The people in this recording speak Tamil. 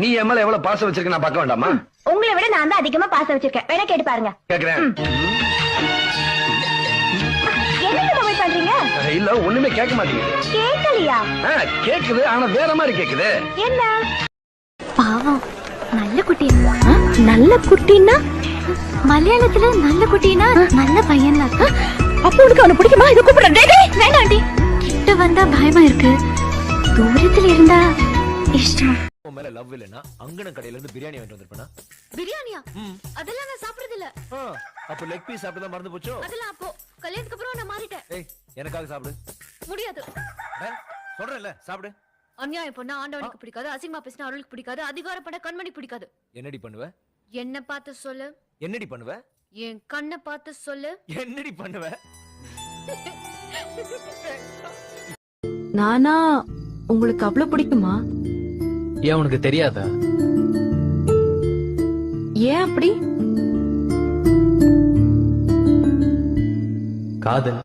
நீ என் மேல எவ்வளவு பாசம் வச்சிருக்க நான் பார்க்க வேண்டாமா? உங்களை விட நான் தான் அதிகமா பாசம் வச்சிருக்கேன். வேணா கேட்டு பாருங்க. கேக்குறேன். என்ன மொபைல் பண்றீங்க? இல்ல ஒண்ணுமே கேட்க மாட்டேங்குது. கேட்கலையா? கேக்குது ஆனா வேற மாதிரி கேக்குது. என்ன? பாவம் நல்ல குட்டி. நல்ல குட்டின்னா மலையாளத்துல நல்ல குட்டினா நல்ல பையன். அப்ப உனக்கு அவனை பிடிக்குமா? இதை கூப்பிடுறேன். வேண்டாம் ஆண்டி, கிட்ட வந்தா பயமா இருக்கு, தூரத்துல இருந்தா இஷ்டம். மேல லவ் இல்லனா அங்கன கடையில இருந்து பிரியாணி வாங்கிட்டு வந்திருப்பேனா? பிரியாணியா? அதெல்லாம் நான் சாப்பிடுறது இல்ல. அப்ப லெக் பீஸ் சாப்பிட்டா மறந்து போச்சோ? அதெல்லாம் அப்போ கல்யாணத்துக்கு அப்புறம் நான் மாறிட்டேன். ஏய் எனக்காக சாப்பிடு. முடியாது. சொல்றேன்ல சாப்பிடு. அநியாயம் பண்ணா ஆண்டவனுக்கு பிடிக்காது, அசிங்கமா பேசினா அருளுக்கு பிடிக்காது, அதிகாரப்பட கண்மணி பிடிக்காது. என்னடி பண்ணுவ? என்ன பார்த்து சொல்லு. என்னடி பண்ணுவ? என் கண்ணை பார்த்து சொல்லு. என்னடி பண்ணுவ? நானா உங்களுக்கு அவ்வளவு பிடிக்குமா? ஏன் உனக்கு தெரியாதா? ஏன் அப்படி? காதல்